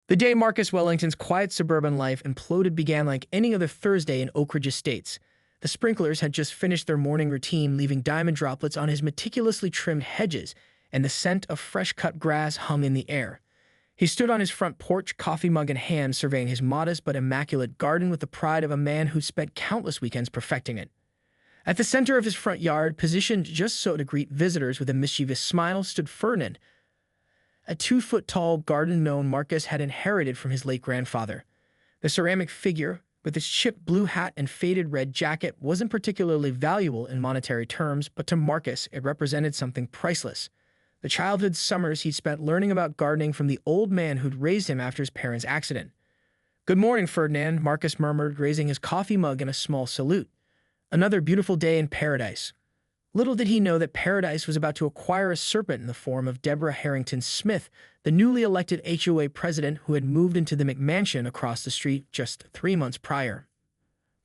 The day Marcus Wellington's quiet suburban life imploded began like any other Thursday in Oak Ridge Estates. The sprinklers had just finished their morning routine, leaving diamond droplets on his meticulously trimmed hedges, and the scent of fresh-cut grass hung in the air. He stood on his front porch, coffee mug in hand, surveying his modest but immaculate garden with the pride of a man who'd spent countless weekends perfecting it. At the center of his front yard, positioned just so to greet visitors with a mischievous smile, stood Ferdinand, a 2-foot-tall garden gnome Marcus had inherited from his late grandfather. The ceramic figure, with its chipped blue hat and faded red jacket, wasn't particularly valuable in monetary terms, but to Marcus it represented something priceless. The childhood summers he'd spent learning about gardening from the old man who'd raised him after his parents' accident. "Good morning, Ferdinand," Marcus murmured, raising his coffee mug in a small salute. "Another beautiful day in paradise." Little did he know that Paradise was about to acquire a serpent in the form of Deborah Harrington Smith, the newly elected HOA president who had moved into the McMansion across the street just 3 months prior.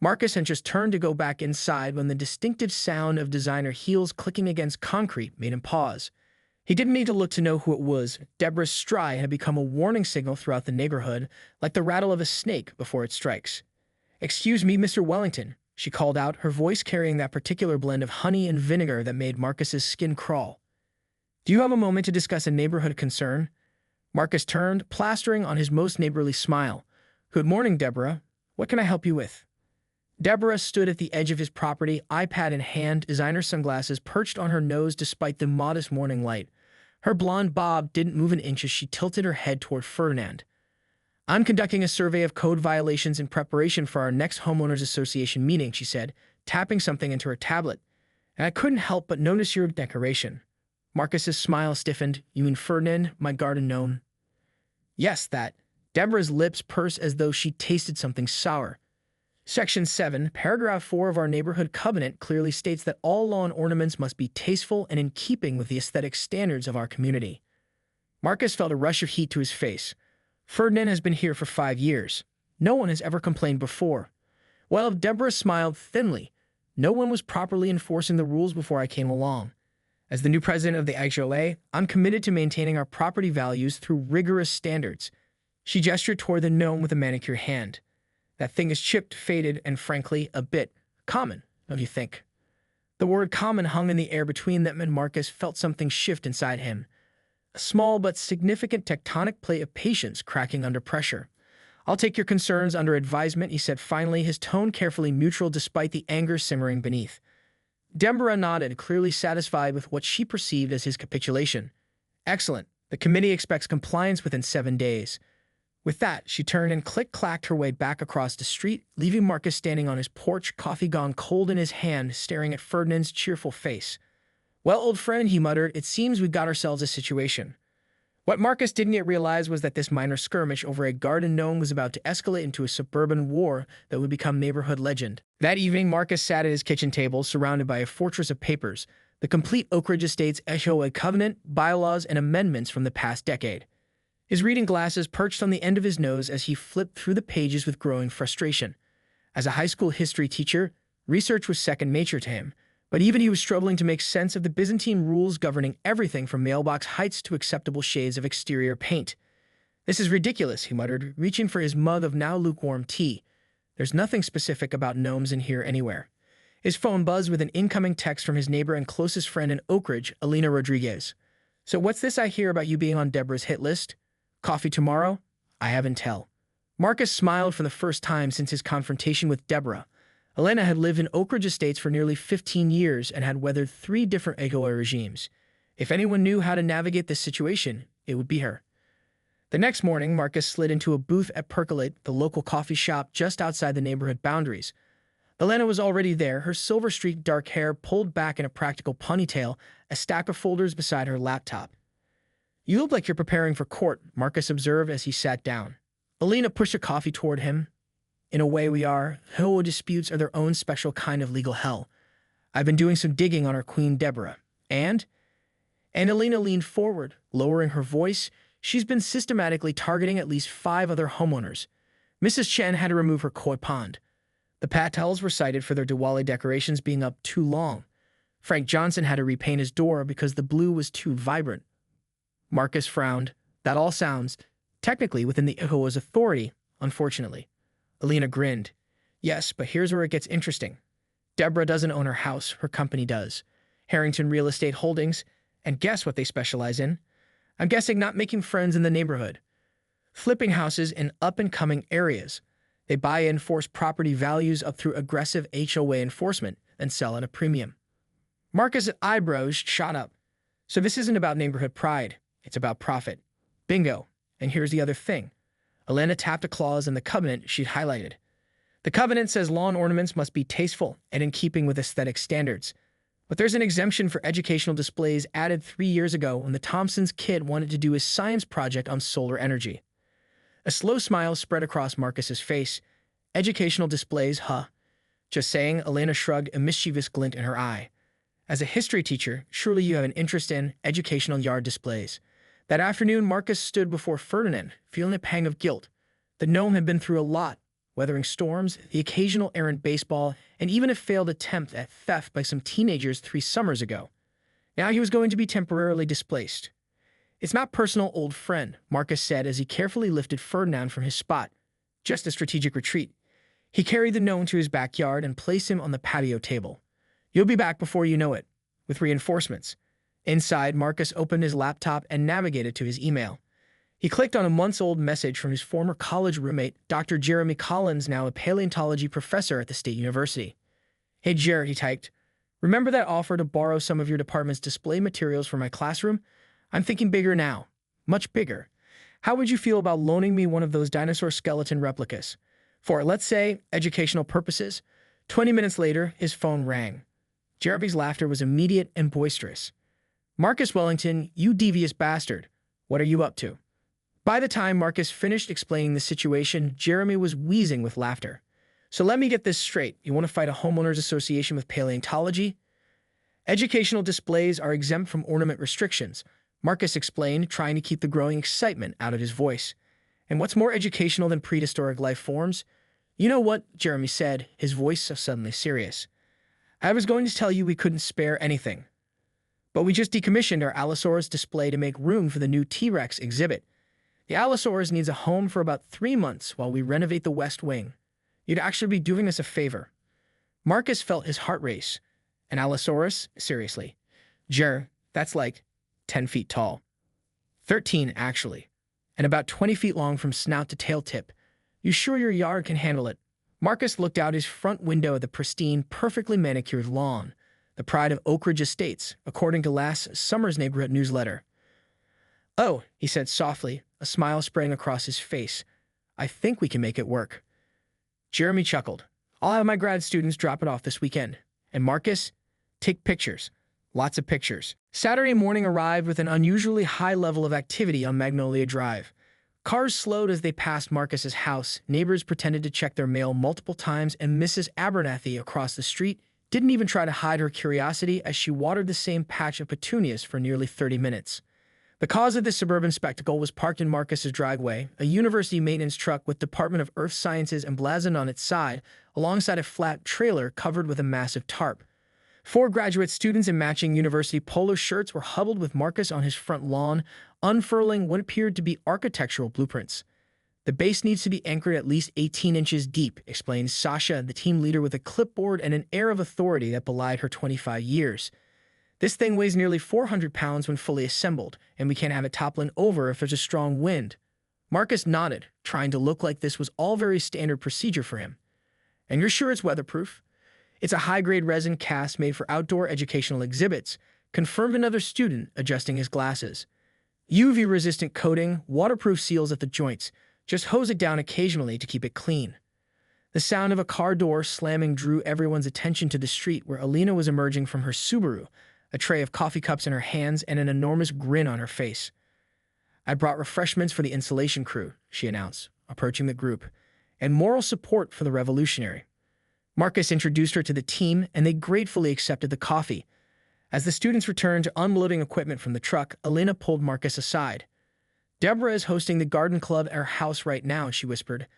Marcus had just turned to go back inside when the distinctive sound of designer heels clicking against concrete made him pause. He didn't need to look to know who it was. Deborah's stride had become a warning signal throughout the neighborhood, like the rattle of a snake before it strikes. "Excuse me, Mr. Wellington," she called out, her voice carrying that particular blend of honey and vinegar that made Marcus's skin crawl. "Do you have a moment to discuss a neighborhood concern?" Marcus turned, plastering on his most neighborly smile. "Good morning, Deborah. What can I help you with?" Deborah stood at the edge of his property, iPad in hand, designer sunglasses perched on her nose despite the modest morning light. Her blonde bob didn't move an inch as she tilted her head toward Ferdinand. "I'm conducting a survey of code violations in preparation for our next homeowners association meeting," she said, tapping something into her tablet. "And I couldn't help but notice your decoration." Marcus's smile stiffened. "You mean Ferdinand, my garden gnome?" "Yes, that." Deborah's lips pursed as though she tasted something sour. Section 7, Paragraph 4 of our neighborhood covenant clearly states that all lawn ornaments must be tasteful and in keeping with the aesthetic standards of our community. Marcus felt a rush of heat to his face. Ferdinand has been here for 5 years. No one has ever complained before. While Deborah smiled thinly, no one was properly enforcing the rules before I came along. As the new president of the HOA, I'm committed to maintaining our property values through rigorous standards. She gestured toward the gnome with a manicured hand. "That thing is chipped, faded, and frankly, a bit common, don't you think?" The word common hung in the air between them, and Marcus felt something shift inside him. A small but significant tectonic plate of patience cracking under pressure. "I'll take your concerns under advisement," he said finally, his tone carefully neutral despite the anger simmering beneath. Deborah nodded, clearly satisfied with what she perceived as his capitulation. "Excellent. The committee expects compliance within 7 days." With that, she turned and click-clacked her way back across the street, leaving Marcus standing on his porch, coffee gone cold in his hand, staring at Ferdinand's cheerful face. "Well, old friend," he muttered, "it seems we got ourselves a situation." What Marcus didn't yet realize was that this minor skirmish over a garden gnome was about to escalate into a suburban war that would become neighborhood legend. That evening, Marcus sat at his kitchen table, surrounded by a fortress of papers, the complete Oak Ridge Estates HOA covenant, bylaws, and amendments from the past decade. His reading glasses perched on the end of his nose as he flipped through the pages with growing frustration. As a high school history teacher, research was second nature to him, but even he was struggling to make sense of the Byzantine rules governing everything from mailbox heights to acceptable shades of exterior paint. "This is ridiculous," he muttered, reaching for his mug of now lukewarm tea. "There's nothing specific about gnomes in here anywhere." His phone buzzed with an incoming text from his neighbor and closest friend in Oak Ridge, Alina Rodriguez. "So what's this I hear about you being on Deborah's hit list? Coffee tomorrow? I have intel." Marcus smiled for the first time since his confrontation with Deborah. Elena had lived in Oak Ridge Estates for nearly 15 years and had weathered 3 different HOA regimes. If anyone knew how to navigate this situation, it would be her. The next morning, Marcus slid into a booth at Percolate, the local coffee shop just outside the neighborhood boundaries. Elena was already there, her silver-streaked dark hair pulled back in a practical ponytail, a stack of folders beside her laptop. "You look like you're preparing for court," Marcus observed as he sat down. Alina pushed a coffee toward him. "In a way we are. HOA disputes are their own special kind of legal hell. I've been doing some digging on our queen Deborah. And Alina leaned forward, lowering her voice. "She's been systematically targeting at least 5 other homeowners. Mrs. Chen had to remove her koi pond. The Patels were cited for their Diwali decorations being up too long. Frank Johnson had to repaint his door because the blue was too vibrant." Marcus frowned. "That all sounds Technically within the EHOA's authority, unfortunately. Alina grinned. Yes, but here's where it gets interesting. Deborah doesn't own her house, her company does. Harrington Real Estate Holdings, and guess what they specialize in? I'm guessing not making friends in the neighborhood. Flipping houses in up-and-coming areas. They buy and force property values up through aggressive HOA enforcement and sell at a premium. Marcus' eyebrows shot up. So this isn't about neighborhood pride. It's about profit. Bingo. And here's the other thing. Elena tapped a clause in the covenant she'd highlighted. The covenant says lawn ornaments must be tasteful and in keeping with aesthetic standards. But there's an exemption for educational displays added 3 years ago when the Thompsons' kid wanted to do his science project on solar energy. A slow smile spread across Marcus's face. Educational displays, huh? Just saying, Elena shrugged, a mischievous glint in her eye. As a history teacher, surely you have an interest in educational yard displays. That afternoon, Marcus stood before Ferdinand, feeling a pang of guilt. The gnome had been through a lot, weathering storms, the occasional errant baseball, and even a failed attempt at theft by some teenagers 3 summers ago. Now he was going to be temporarily displaced. It's not personal, old friend, Marcus said as he carefully lifted Ferdinand from his spot. Just a strategic retreat. He carried the gnome to his backyard and placed him on the patio table. You'll be back before you know it, with reinforcements. Inside, Marcus opened his laptop and navigated to his email. He clicked on a months-old message from his former college roommate, Dr. Jeremy Collins, now a paleontology professor at the State University. Hey, Jer, he typed. Remember that offer to borrow some of your department's display materials for my classroom? I'm thinking bigger now. Much bigger. How would you feel about loaning me one of those dinosaur skeleton replicas? For, let's say, educational purposes. 20 minutes later, his phone rang. Jeremy's laughter was immediate and boisterous. Marcus Wellington, you devious bastard. What are you up to? By the time Marcus finished explaining the situation, Jeremy was wheezing with laughter. So let me get this straight. You want to fight a homeowners association with paleontology? Educational displays are exempt from ornament restrictions, Marcus explained, trying to keep the growing excitement out of his voice. And what's more educational than prehistoric life forms? You know what? Jeremy said, his voice suddenly serious. I was going to tell you we couldn't spare anything. But we just decommissioned our Allosaurus display to make room for the new T-Rex exhibit. The Allosaurus needs a home for about 3 months while we renovate the West Wing. You'd actually be doing us a favor. Marcus felt his heart race. An Allosaurus? Seriously. Jer, that's like 10 feet tall. 13, actually. And about 20 feet long from snout to tail tip. You sure your yard can handle it? Marcus looked out his front window at the pristine, perfectly manicured lawn, the pride of Oak Ridge Estates, according to last summer's neighborhood newsletter. Oh, he said softly, a smile sprang across his face. I think we can make it work. Jeremy chuckled. I'll have my grad students drop it off this weekend. And Marcus, take pictures. Lots of pictures. Saturday morning arrived with an unusually high level of activity on Magnolia Drive. Cars slowed as they passed Marcus's house, neighbors pretended to check their mail multiple times, and Mrs. Abernathy across the street didn't even try to hide her curiosity as she watered the same patch of petunias for nearly 30 minutes. The cause of this suburban spectacle was parked in Marcus's driveway, a university maintenance truck with Department of Earth Sciences emblazoned on its side, alongside a flat trailer covered with a massive tarp. 4 graduate students in matching university polo shirts were huddled with Marcus on his front lawn, unfurling what appeared to be architectural blueprints. The base needs to be anchored at least 18 inches deep, explained Sasha, the team leader, with a clipboard and an air of authority that belied her 25 years. This thing weighs nearly 400 pounds when fully assembled, and we can't have it toppling over if there's a strong wind. Marcus nodded, trying to look like this was all very standard procedure for him. And you're sure it's weatherproof? It's a high-grade resin cast made for outdoor educational exhibits, confirmed another student, adjusting his glasses. UV-resistant coating, waterproof seals at the joints. Just hose it down occasionally to keep it clean. The sound of a car door slamming drew everyone's attention to the street where Alina was emerging from her Subaru, a tray of coffee cups in her hands and an enormous grin on her face. I brought refreshments for the installation crew, she announced, approaching the group, and moral support for the revolutionary. Marcus introduced her to the team, and they gratefully accepted the coffee. As the students returned to unloading equipment from the truck, Alina pulled Marcus aside. Deborah is hosting the garden club at her house right now, she whispered.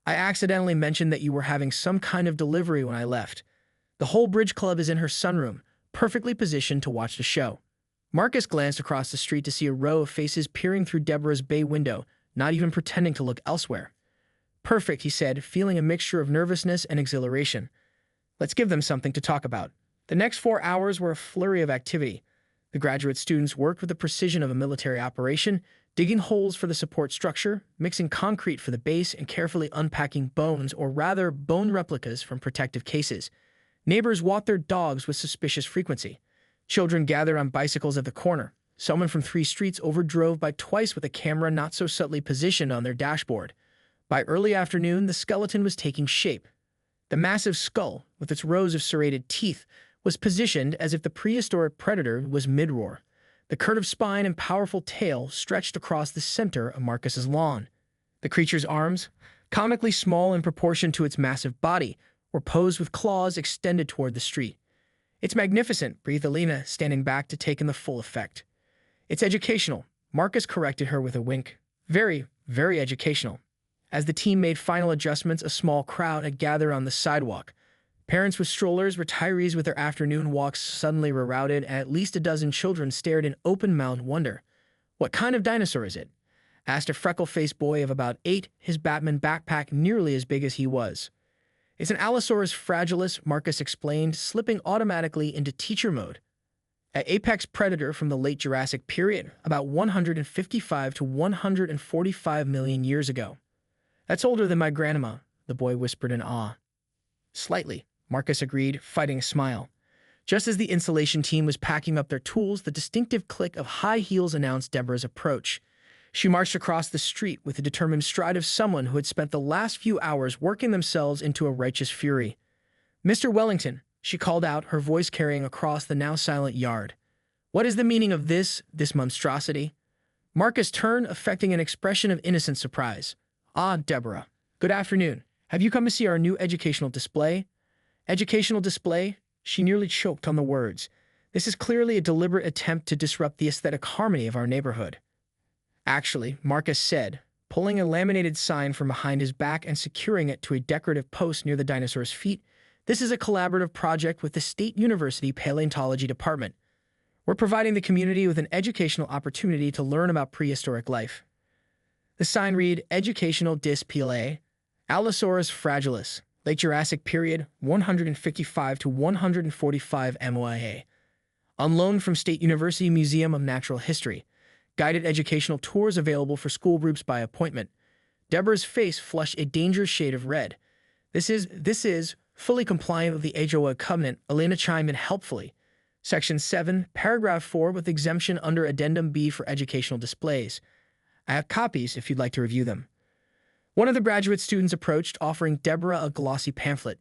I accidentally mentioned that you were having some kind of delivery when I left. The whole bridge club is in her sunroom, perfectly positioned to watch the show. Marcus glanced across the street to see a row of faces peering through Deborah's bay window, not even pretending to look elsewhere. "Perfect," he said, feeling a mixture of nervousness and exhilaration. "Let's give them something to talk about." The next 4 hours were a flurry of activity. The graduate students worked with the precision of a military operation, digging holes for the support structure, mixing concrete for the base, and carefully unpacking bones, or rather bone replicas, from protective cases. Neighbors walked their dogs with suspicious frequency. Children gathered on bicycles at the corner. Someone from 3 streets over drove by twice with a camera not so subtly positioned on their dashboard. By early afternoon, the skeleton was taking shape. The massive skull, with its rows of serrated teeth, was positioned as if the prehistoric predator was mid-roar. The curved spine and powerful tail stretched across the center of Marcus's lawn. The creature's arms, comically small in proportion to its massive body, were posed with claws extended toward the street. "It's magnificent," breathed Alina, standing back to take in the full effect. "It's educational," Marcus corrected her with a wink. "Very, very educational." As the team made final adjustments, a small crowd had gathered on the sidewalk. Parents with strollers, retirees with their afternoon walks suddenly rerouted, and at least a dozen children stared in open-mouthed wonder. "What kind of dinosaur is it?" asked a freckle-faced boy of about 8, his Batman backpack nearly as big as he was. "It's an Allosaurus fragilis," Marcus explained, slipping automatically into teacher mode. An apex predator from the late Jurassic period, about 155 to 145 million years ago. "That's older than my grandma," the boy whispered in awe. "Slightly," Marcus agreed, fighting a smile. Just as the installation team was packing up their tools, the distinctive click of high heels announced Deborah's approach. She marched across the street with the determined stride of someone who had spent the last few hours working themselves into a righteous fury. "Mr. Wellington," she called out, her voice carrying across the now silent yard. "What is the meaning of this monstrosity?" Marcus turned, affecting an expression of innocent surprise. "Ah, Deborah. Good afternoon. Have you come to see our new educational display?" "Educational display?" She nearly choked on the words. "This is clearly a deliberate attempt to disrupt the aesthetic harmony of our neighborhood." "Actually," Marcus said, pulling a laminated sign from behind his back and securing it to a decorative post near the dinosaur's feet, "this is a collaborative project with the State University Paleontology Department. We're providing the community with an educational opportunity to learn about prehistoric life." The sign read, "Educational Display, Allosaurus fragilis, Late Jurassic period, 155 to 145 MOIA. On loan from State University Museum of Natural History. Guided educational tours available for school groups by appointment." Deborah's face flushed a dangerous shade of red. This is fully compliant with the HOA covenant," Elena chimed in helpfully. "Section 7, Paragraph 4 with exemption under Addendum B for educational displays. I have copies if you'd like to review them." One of the graduate students approached, offering Deborah a glossy pamphlet.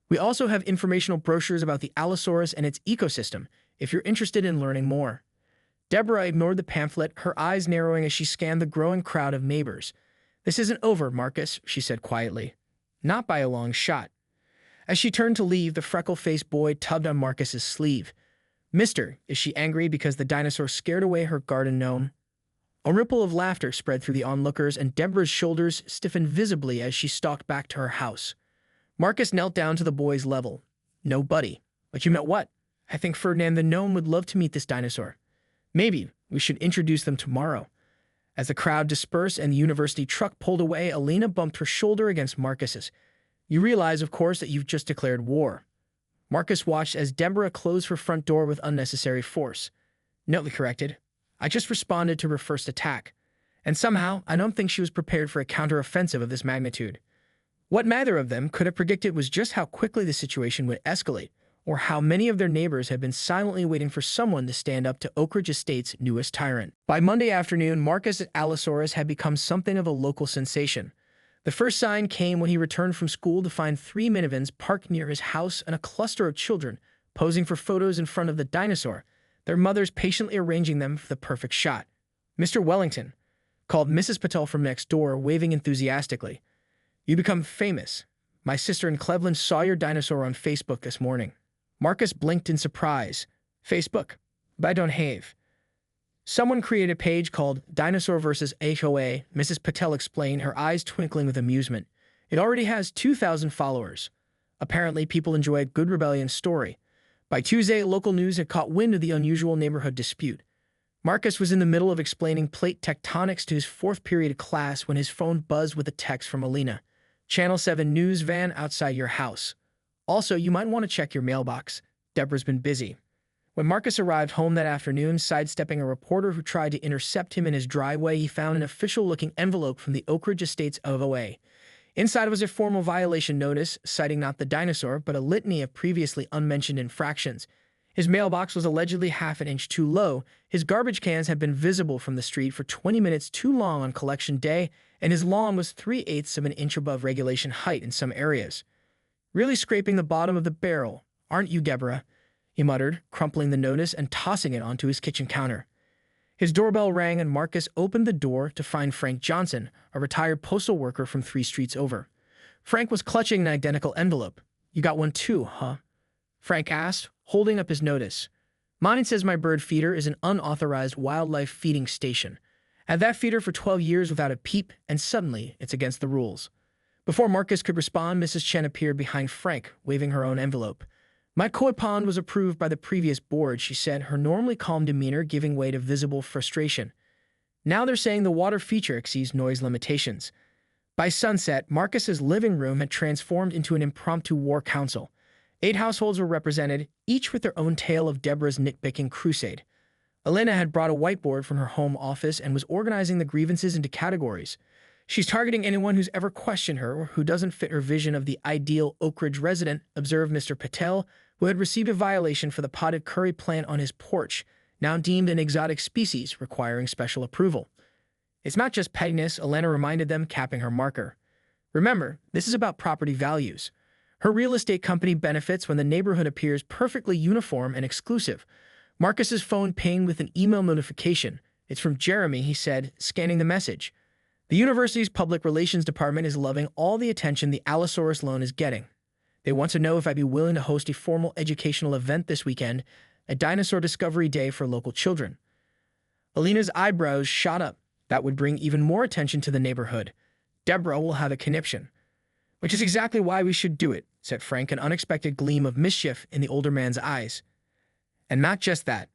"We also have informational brochures about the Allosaurus and its ecosystem, if you're interested in learning more." Deborah ignored the pamphlet, her eyes narrowing as she scanned the growing crowd of neighbors. "This isn't over, Marcus," she said quietly. "Not by a long shot." As she turned to leave, the freckle-faced boy tugged on Marcus's sleeve. "Mister, is she angry because the dinosaur scared away her garden gnome?" A ripple of laughter spread through the onlookers, and Deborah's shoulders stiffened visibly as she stalked back to her house. Marcus knelt down to the boy's level. "No, buddy. But you met what? I think Ferdinand the gnome would love to meet this dinosaur. Maybe we should introduce them tomorrow." As the crowd dispersed and the university truck pulled away, Alina bumped her shoulder against Marcus's. "You realize, of course, that you've just declared war." Marcus watched as Deborah closed her front door with unnecessary force. "No," he corrected. "I just responded to her first attack. And somehow, I don't think she was prepared for a counteroffensive of this magnitude." What neither of them could have predicted was just how quickly the situation would escalate, or how many of their neighbors had been silently waiting for someone to stand up to Oak Ridge Estate's newest tyrant. By Monday afternoon, Marcus' Allosaurus had become something of a local sensation. The first sign came when he returned from school to find 3 minivans parked near his house and a cluster of children posing for photos in front of the dinosaur, their mothers patiently arranging them for the perfect shot. "Mr. Wellington," called Mrs. Patel from next door, waving enthusiastically. "You become famous. My sister in Cleveland saw your dinosaur on Facebook this morning." Marcus blinked in surprise. "Facebook? But I don't have." "Someone created a page called Dinosaur vs. HOA," Mrs. Patel explained, her eyes twinkling with amusement. "It already has 2,000 followers. Apparently, people enjoy a good rebellion story. By Tuesday, local news had caught wind of the unusual neighborhood dispute. Marcus was in the middle of explaining plate tectonics to his fourth period class when his phone buzzed with a text from Alina. Channel 7 news van outside your house. Also, you might want to check your mailbox. Deborah's been busy. When Marcus arrived home that afternoon, sidestepping a reporter who tried to intercept him in his driveway, he found an official-looking envelope from the Oak Ridge Estates of OA. Inside was a formal violation notice, citing not the Dinosaur, but a litany of previously unmentioned infractions. His mailbox was allegedly half an inch too low, his garbage cans had been visible from the street for 20 minutes too long on collection day, and his lawn was 3/8 of an inch above regulation height in some areas. "Really scraping the bottom of the barrel, aren't you, Deborah?" he muttered, crumpling the notice and tossing it onto his kitchen counter. His doorbell rang and Marcus opened the door to find Frank Johnson, a retired postal worker from 3 streets over. Frank was clutching an identical envelope. "You got one too, huh?" Frank asked, holding up his notice. "Mine says my bird feeder is an unauthorized wildlife feeding station. Had that feeder for 12 years without a peep, and suddenly it's against the rules." Before Marcus could respond, Mrs. Chen appeared behind Frank, waving her own envelope. "My koi pond was approved by the previous board," she said, her normally calm demeanor giving way to visible frustration. "Now they're saying the water feature exceeds noise limitations." By sunset, Marcus's living room had transformed into an impromptu war council. 8 households were represented, each with their own tale of Deborah's nitpicking crusade. Elena had brought a whiteboard from her home office and was organizing the grievances into categories. "She's targeting anyone who's ever questioned her or who doesn't fit her vision of the ideal Oak Ridge resident," observed Mr. Patel, who had received a violation for the potted curry plant on his porch, now deemed an exotic species requiring special approval. "It's not just pettiness," Elena reminded them, capping her marker. "Remember, this is about property values. Her real estate company benefits when the neighborhood appears perfectly uniform and exclusive." Marcus's phone pinged with an email notification. "It's from Jeremy," he said, scanning the message. "The university's public relations department is loving all the attention the Allosaurus loan is getting. They want to know if I'd be willing to host a formal educational event this weekend, a dinosaur discovery day for local children." Alina's eyebrows shot up. "That would bring even more attention to the neighborhood. Deborah will have a conniption." "Which is exactly why we should do it," said Frank, an unexpected gleam of mischief in the older man's eyes. "And not just that.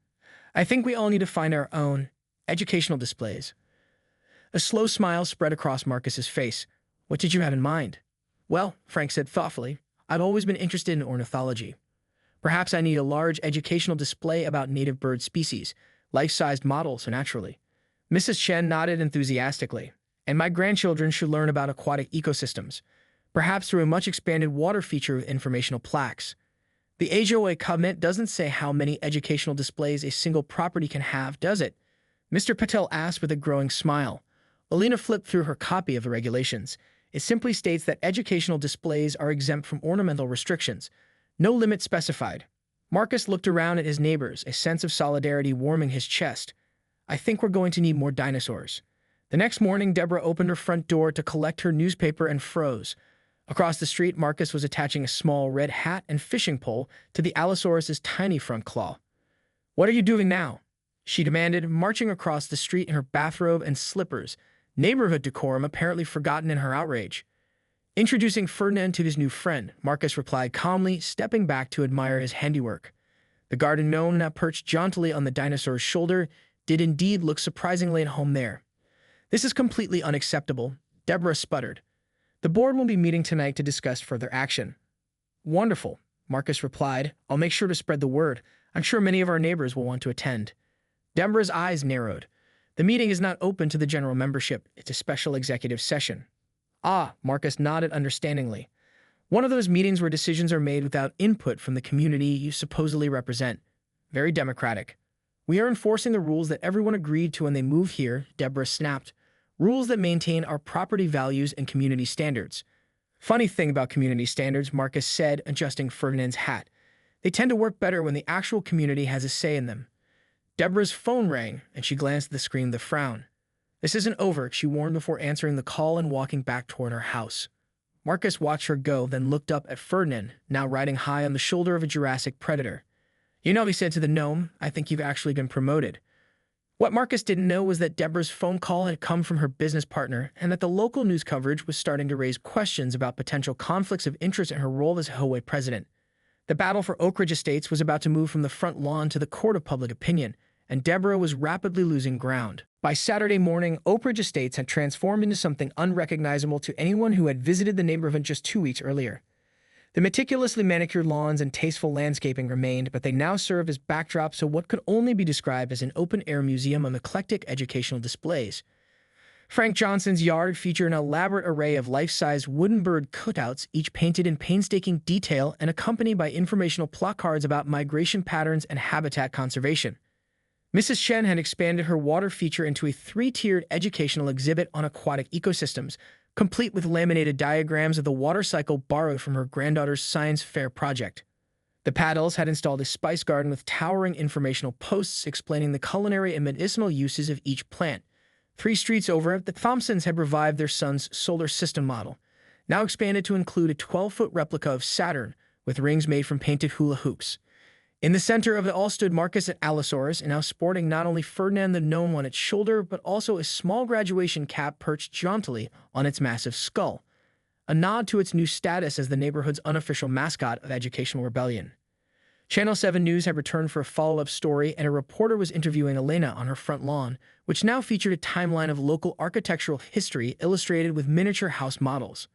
I think we all need to find our own educational displays." A slow smile spread across Marcus's face. "What did you have in mind?" "Well," Frank said thoughtfully, "I've always been interested in ornithology. Perhaps I need a large educational display about native bird species, life-sized models naturally." Mrs. Chen nodded enthusiastically. "And my grandchildren should learn about aquatic ecosystems, perhaps through a much-expanded water feature with informational plaques. The HOA covenant doesn't say how many educational displays a single property can have, does it?" Mr. Patel asked with a growing smile. Alina flipped through her copy of the regulations. It simply states that educational displays are exempt from ornamental restrictions. No limit specified. Marcus looked around at his neighbors, a sense of solidarity warming his chest. "I think we're going to need more dinosaurs." The next morning, Deborah opened her front door to collect her newspaper and froze. Across the street, Marcus was attaching a small red hat and fishing pole to the Allosaurus's tiny front claw. "What are you doing now?" she demanded, marching across the street in her bathrobe and slippers, neighborhood decorum apparently forgotten in her outrage. "Introducing Ferdinand to his new friend," Marcus replied calmly, stepping back to admire his handiwork. The garden gnome, now perched jauntily on the dinosaur's shoulder, did indeed look surprisingly at home there. "This is completely unacceptable," Deborah sputtered. "The board will be meeting tonight to discuss further action." "Wonderful," Marcus replied. "I'll make sure to spread the word. I'm sure many of our neighbors will want to attend." Deborah's eyes narrowed. "The meeting is not open to the general membership. It's a special executive session." "Ah," Marcus nodded understandingly. "One of those meetings where decisions are made without input from the community you supposedly represent. Very democratic." "We are enforcing the rules that everyone agreed to when they moved here," Deborah snapped. "Rules that maintain our property values and community standards." "Funny thing about community standards," Marcus said, adjusting Ferdinand's hat. "They tend to work better when the actual community has a say in them." Deborah's phone rang, and she glanced at the screen with a frown. "This isn't over," she warned before answering the call and walking back toward her house. Marcus watched her go, then looked up at Ferdinand, now riding high on the shoulder of a Jurassic predator. "You know," he said to the gnome, "I think you've actually been promoted." What Marcus didn't know was that Deborah's phone call had come from her business partner and that the local news coverage was starting to raise questions about potential conflicts of interest in her role as HOA president. The battle for Oak Ridge Estates was about to move from the front lawn to the court of public opinion, and Deborah was rapidly losing ground. By Saturday morning, Oak Ridge Estates had transformed into something unrecognizable to anyone who had visited the neighborhood just 2 weeks earlier. The meticulously manicured lawns and tasteful landscaping remained, but they now served as backdrops to what could only be described as an open-air museum of eclectic educational displays. Frank Johnson's yard featured an elaborate array of life-size wooden bird cutouts, each painted in painstaking detail and accompanied by informational placards about migration patterns and habitat conservation. Mrs. Shen had expanded her water feature into a 3-tiered educational exhibit on aquatic ecosystems, complete with laminated diagrams of the water cycle borrowed from her granddaughter's science fair project. The Paddles had installed a spice garden with towering informational posts explaining the culinary and medicinal uses of each plant. 3 streets over, the Thompsons had revived their son's solar system model, now expanded to include a 12-foot replica of Saturn with rings made from painted hula hoops. In the center of it all stood Marcus at Allosaurus, now sporting not only Ferdinand the Gnome on its shoulder, but also a small graduation cap perched jauntily on its massive skull, a nod to its new status as the neighborhood's unofficial mascot of Educational Rebellion. Channel 7 News had returned for a follow-up story, and a reporter was interviewing Elena on her front lawn, which now featured a timeline of local architectural history illustrated with miniature house models.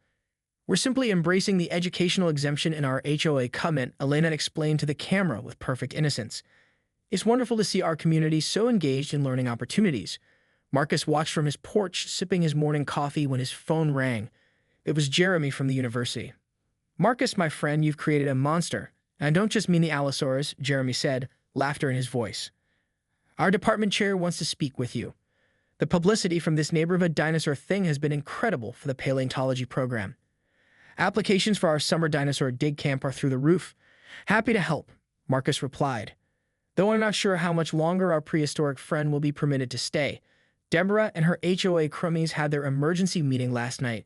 "We're simply embracing the educational exemption in our HOA comment," Elena explained to the camera with perfect innocence. "It's wonderful to see our community so engaged in learning opportunities." Marcus watched from his porch, sipping his morning coffee when his phone rang. It was Jeremy from the university. "Marcus, my friend, you've created a monster. And I don't just mean the Allosaurus," Jeremy said, laughter in his voice. "Our department chair wants to speak with you. The publicity from this neighborhood dinosaur thing has been incredible for the paleontology program. Applications for our summer dinosaur dig camp are through the roof. Happy to help," Marcus replied. "Though I'm not sure how much longer our prehistoric friend will be permitted to stay. Deborah and her HOA crummies had their emergency meeting last night."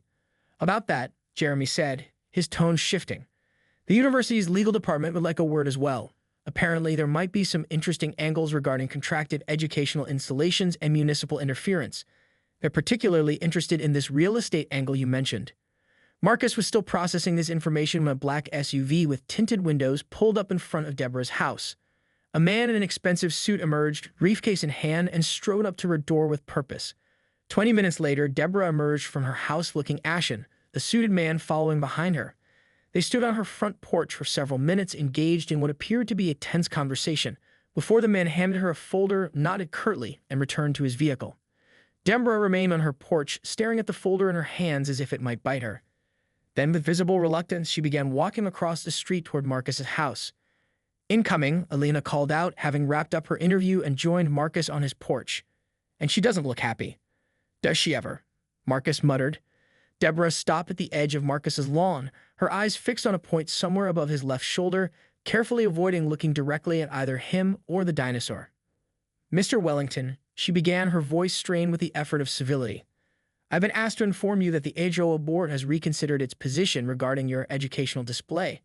"About that," Jeremy said, his tone shifting. "The university's legal department would like a word as well. Apparently, there might be some interesting angles regarding contracted educational installations and municipal interference. They're particularly interested in this real estate angle you mentioned." Marcus was still processing this information when a black SUV with tinted windows pulled up in front of Deborah's house. A man in an expensive suit emerged, briefcase in hand, and strode up to her door with purpose. 20 minutes later, Deborah emerged from her house looking ashen, the suited man following behind her. They stood on her front porch for several minutes, engaged in what appeared to be a tense conversation, before the man handed her a folder, nodded curtly, and returned to his vehicle. Deborah remained on her porch, staring at the folder in her hands as if it might bite her. Then, with visible reluctance, she began walking across the street toward Marcus's house. "Incoming," Elena called out, having wrapped up her interview and joined Marcus on his porch. "And she doesn't look happy." "Does she ever?" Marcus muttered. Deborah stopped at the edge of Marcus's lawn, her eyes fixed on a point somewhere above his left shoulder, carefully avoiding looking directly at either him or the dinosaur. "Mr. Wellington," she began, her voice strained with the effort of civility, "I've been asked to inform you that the HOA board has reconsidered its position regarding your educational display."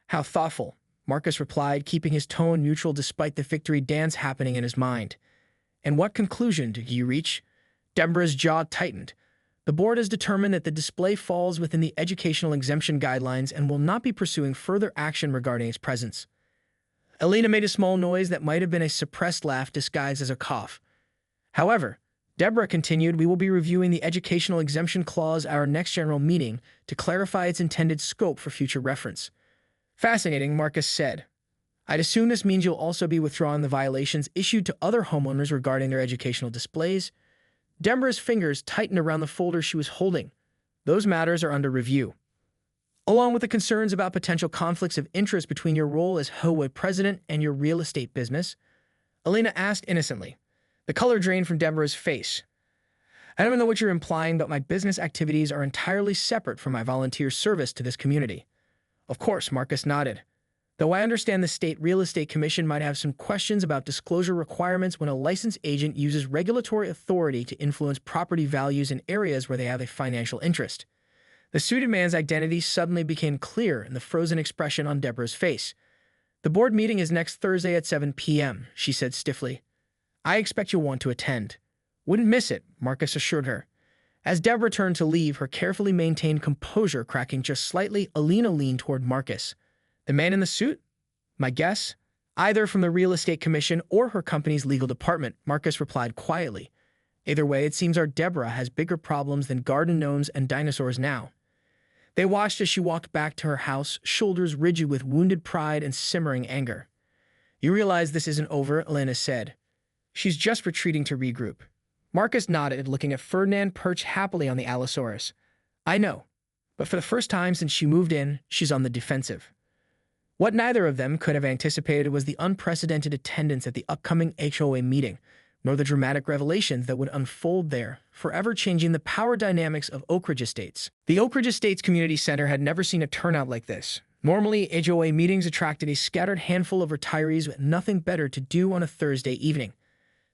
"How thoughtful," Marcus replied, keeping his tone neutral despite the victory dance happening in his mind. "And what conclusion did you reach?" Deborah's jaw tightened. "The board has determined that the display falls within the educational exemption guidelines and will not be pursuing further action regarding its presence." Elena made a small noise that might have been a suppressed laugh disguised as a cough. "However," Deborah continued, "we will be reviewing the educational exemption clause at our next general meeting to clarify its intended scope for future reference." "Fascinating," Marcus said. "I'd assume this means you'll also be withdrawing the violations issued to other homeowners regarding their educational displays." Deborah's fingers tightened around the folder she was holding. "Those matters are under review, along with the concerns about potential conflicts of interest between your role as HOA president and your real estate business," Elena asked innocently. The color drained from Deborah's face. "I don't know what you're implying, but my business activities are entirely separate from my volunteer service to this community." "Of course," Marcus nodded. "Though I understand the State Real Estate Commission might have some questions about disclosure requirements when a licensed agent uses regulatory authority to influence property values in areas where they have a financial interest." The suited man's identity suddenly became clear in the frozen expression on Deborah's face. "The board meeting is next Thursday at 7 p.m., she said stiffly. "I expect you'll want to attend." "Wouldn't miss it," Marcus assured her. As Deborah turned to leave, her carefully maintained composure cracking just slightly, Elena leaned toward Marcus. "The man in the suit? My guess? Either from the Real Estate Commission or her company's legal department, Marcus replied quietly. Either way, it seems our Deborah has bigger problems than garden gnomes and dinosaurs now. They watched as she walked back to her house, shoulders rigid with wounded pride and simmering anger. You realize this isn't over, Elena said. She's just retreating to regroup. Marcus nodded, looking at Ferdinand perched happily on the Allosaurus. I know, but for the first time since she moved in, she's on the defensive. What neither of them could have anticipated was the unprecedented attendance at the upcoming HOA meeting, nor the dramatic revelations that would unfold there, forever changing the power dynamics of Oak Ridge Estates. The Oak Ridge Estates Community Center had never seen a turnout like this. Normally, HOA meetings attracted a scattered handful of retirees with nothing better to do on a Thursday evening.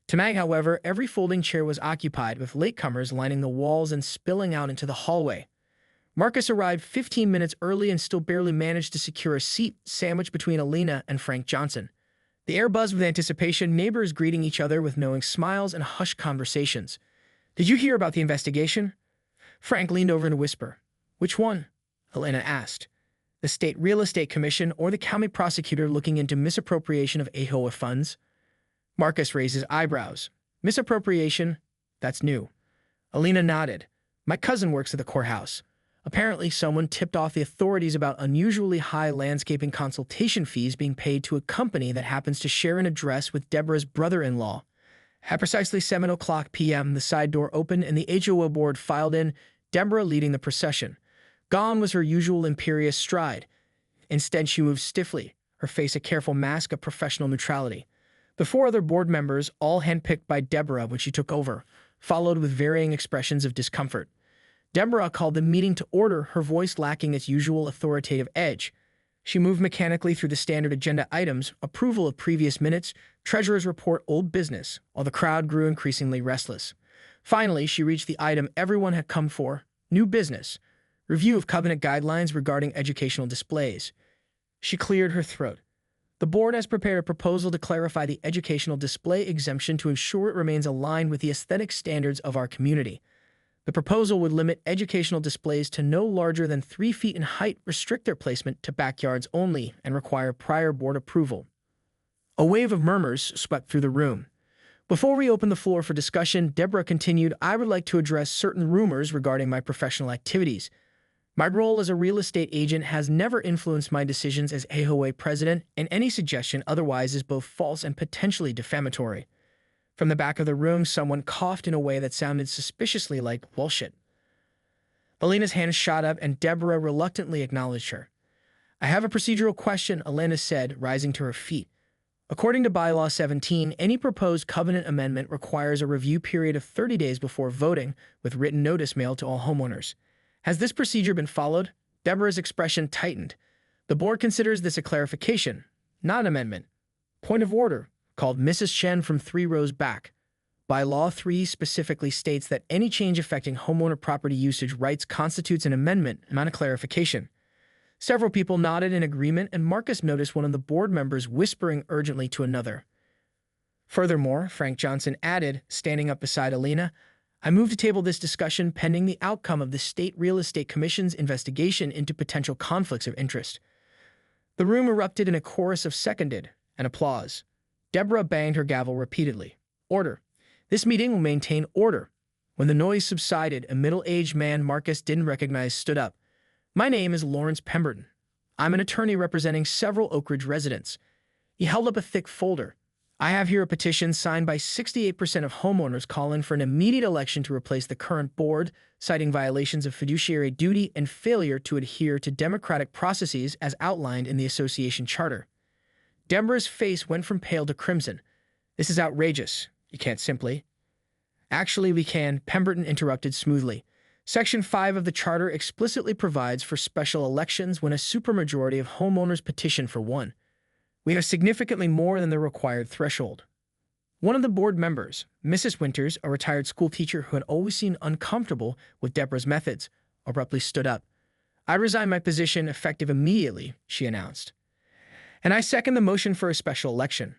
Tonight, however, every folding chair was occupied, with latecomers lining the walls and spilling out into the hallway. Marcus arrived 15 minutes early and still barely managed to secure a seat sandwiched between Elena and Frank Johnson. The air buzzed with anticipation, neighbors greeting each other with knowing smiles and hushed conversations. Did you hear about the investigation? Frank leaned over in a whisper. Which one? Elena asked. The State Real Estate Commission or the county prosecutor looking into misappropriation of HOA funds? Marcus raised his eyebrows. Misappropriation? That's new. Elena nodded. My cousin works at the courthouse. Apparently, someone tipped off the authorities about unusually high landscaping consultation fees being paid to a company that happens to share an address with Deborah's brother-in-law. At precisely 7:00 p.m., the side door opened and the HOA board filed in, Deborah leading the procession. Gone was her usual imperious stride. Instead, she moved stiffly, her face a careful mask of professional neutrality. The four other board members, all handpicked by Deborah when she took over, followed with varying expressions of discomfort. Deborah called the meeting to order, her voice lacking its usual authoritative edge. She moved mechanically through the standard agenda items, approval of previous minutes, treasurer's report, old business, while the crowd grew increasingly restless. Finally, she reached the item everyone had come for, new business, review of covenant guidelines regarding educational displays. She cleared her throat. The board has prepared a proposal to clarify the educational display exemption to ensure it remains aligned with the aesthetic standards of our community. The proposal would limit educational displays to no larger than 3 feet in height, restrict their placement to backyards only, and require prior board approval. A wave of murmurs swept through the room. Before we open the floor for discussion, Deborah continued, I would like to address certain rumors regarding my professional activities. My role as a real estate agent has never influenced my decisions as HOA president, and any suggestion otherwise is both false and potentially defamatory. From the back of the room, someone coughed in a way that sounded suspiciously like bullshit. Elena's hand shot up, and Deborah reluctantly acknowledged her. I have a procedural question, Elena said, rising to her feet. According to Bylaw 17, any proposed covenant amendment requires a review period of 30 days before voting, with written notice mailed to all homeowners. Has this procedure been followed? Deborah's expression tightened. The board considers this a clarification, not an amendment. Point of order, called Mrs. Chen from 3 rows back. Bylaw 3 specifically states that any change affecting homeowner property usage rights constitutes an amendment, not a clarification. Several people nodded in agreement, and Marcus noticed one of the board members whispering urgently to another. Furthermore, Frank Johnson added, standing up beside Elena, I move to table this discussion pending the outcome of the State Real Estate Commission's investigation into potential conflicts of interest. The room erupted in a chorus of seconded and applause. Deborah banged her gavel repeatedly. Order. This meeting will maintain order. When the noise subsided, a middle-aged man Marcus didn't recognize stood up. My name is Lawrence Pemberton. I'm an attorney representing several Oak Ridge residents. He held up a thick folder. I have here a petition signed by 68% of homeowners calling for an immediate election to replace the current board, citing violations of fiduciary duty and failure to adhere to democratic processes as outlined in the association charter. Deborah's face went from pale to crimson. This is outrageous. You can't simply. Actually, we can, Pemberton interrupted smoothly. Section 5 of the charter explicitly provides for special elections when a supermajority of homeowners petition for one. We have significantly more than the required threshold. One of the board members, Mrs. Winters, a retired schoolteacher who had always seemed uncomfortable with Deborah's methods, abruptly stood up. I resign my position effective immediately, she announced. And I second the motion for a special election.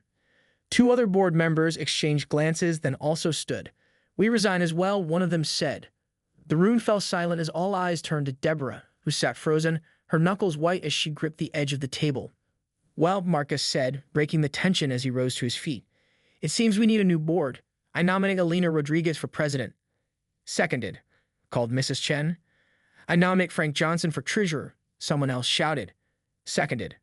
2 other board members exchanged glances, then also stood. We resign as well, one of them said. The room fell silent as all eyes turned to Deborah, who sat frozen, her knuckles white as she gripped the edge of the table. Well, Marcus said, breaking the tension as he rose to his feet. It seems we need a new board. I nominate Alina Rodriguez for president. Seconded, called Mrs. Chen. I nominate Frank Johnson for treasurer. Someone else shouted. Seconded.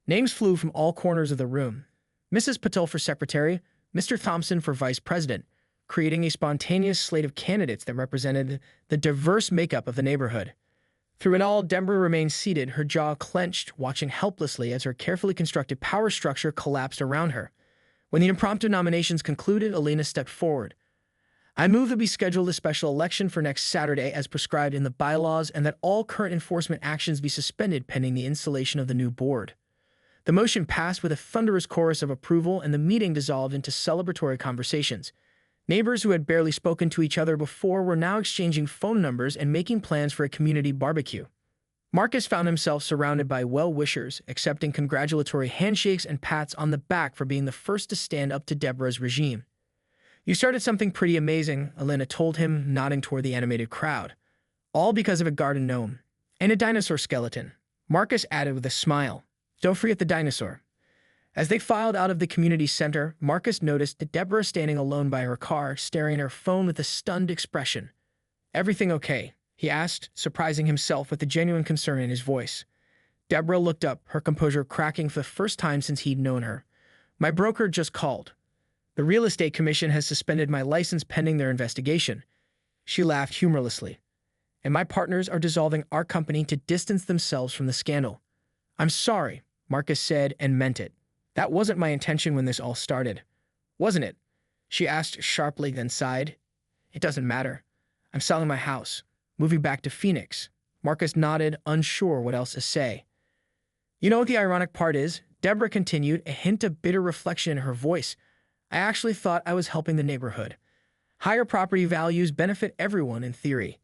Names flew from all corners of the room. Mrs. Patel for secretary, Mr. Thompson for vice president, creating a spontaneous slate of candidates that represented the diverse makeup of the neighborhood. Through it all, Deborah remained seated, her jaw clenched, watching helplessly as her carefully constructed power structure collapsed around her. When the impromptu nominations concluded, Alina stepped forward. I move that we schedule a special election for next Saturday as prescribed in the bylaws and that all current enforcement actions be suspended pending the installation of the new board. The motion passed with a thunderous chorus of approval and the meeting dissolved into celebratory conversations. Neighbors who had barely spoken to each other before were now exchanging phone numbers and making plans for a community barbecue. Marcus found himself surrounded by well-wishers, accepting congratulatory handshakes and pats on the back for being the first to stand up to Deborah's regime. You started something pretty amazing, Alina told him, nodding toward the animated crowd. All because of a garden gnome. And a dinosaur skeleton. Marcus added with a smile. Don't forget the dinosaur. As they filed out of the community center, Marcus noticed that Deborah standing alone by her car, staring at her phone with a stunned expression. Everything okay? He asked, surprising himself with the genuine concern in his voice. Deborah looked up, her composure cracking for the first time since he'd known her. My broker just called. The real estate commission has suspended my license pending their investigation. She laughed humorlessly. And my partners are dissolving our company to distance themselves from the scandal. I'm sorry, Marcus said and meant it. That wasn't my intention when this all started. Wasn't it? She asked sharply, then sighed. It doesn't matter. I'm selling my house. Moving back to Phoenix. Marcus nodded, unsure what else to say. You know what the ironic part is? Deborah continued, a hint of bitter reflection in her voice. I actually thought I was helping the neighborhood. Higher property values benefit everyone in theory.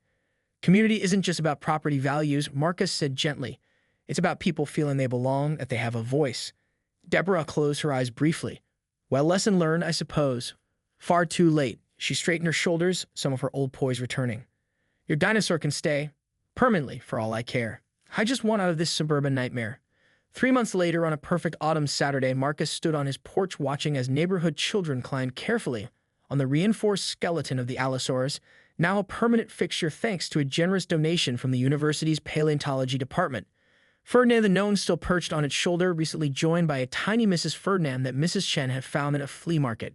Community isn't just about property values, Marcus said gently. It's about people feeling they belong, that they have a voice. Deborah closed her eyes briefly. Well, lesson learned, I suppose. Far too late. She straightened her shoulders, some of her old poise returning. Your dinosaur can stay. Permanently, for all I care. I just want out of this suburban nightmare. 3 months later, on a perfect autumn Saturday, Marcus stood on his porch watching as neighborhood children climbed carefully on the reinforced skeleton of the Allosaurus, now a permanent fixture thanks to a generous donation from the university's paleontology department. Ferdinand the gnome still perched on its shoulder, recently joined by a tiny Mrs. Ferdinand that Mrs. Chen had found at a flea market.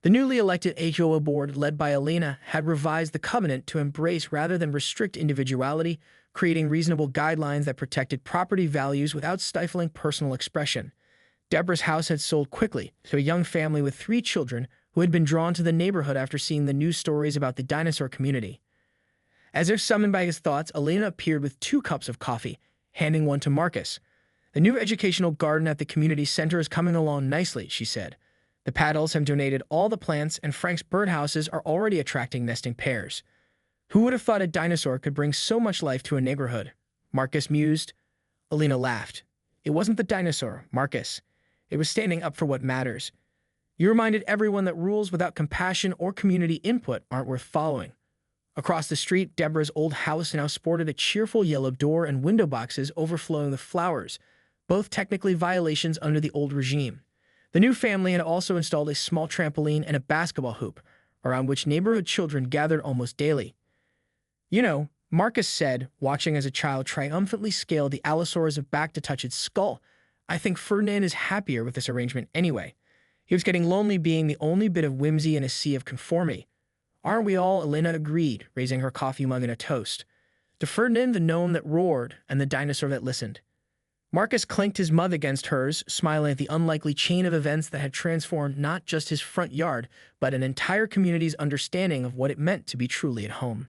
The newly elected HOA board, led by Alina, had revised the covenant to embrace rather than restrict individuality, creating reasonable guidelines that protected property values without stifling personal expression. Deborah's house had sold quickly to a young family with 3 children who had been drawn to the neighborhood after seeing the news stories about the dinosaur community. As if summoned by his thoughts, Alina appeared with 2 cups of coffee, handing one to Marcus. The new educational garden at the community center is coming along nicely, she said. The Paddles have donated all the plants, and Frank's birdhouses are already attracting nesting pairs. Who would have thought a dinosaur could bring so much life to a neighborhood? Marcus mused. Alina laughed. It wasn't the dinosaur, Marcus. It was standing up for what matters. You reminded everyone that rules without compassion or community input aren't worth following. Across the street, Deborah's old house now sported a cheerful yellow door and window boxes overflowing with flowers, both technically violations under the old regime. The new family had also installed a small trampoline and a basketball hoop, around which neighborhood children gathered almost daily. You know, Marcus said, watching as a child triumphantly scaled the Allosaurus back to touch its skull, I think Ferdinand is happier with this arrangement anyway. He was getting lonely being the only bit of whimsy in a sea of conformity. Aren't we all? Alina agreed, raising her coffee mug in a toast. To Ferdinand, the gnome that roared, and the dinosaur that listened. Marcus clinked his mug against hers, smiling at the unlikely chain of events that had transformed not just his front yard, but an entire community's understanding of what it meant to be truly at home.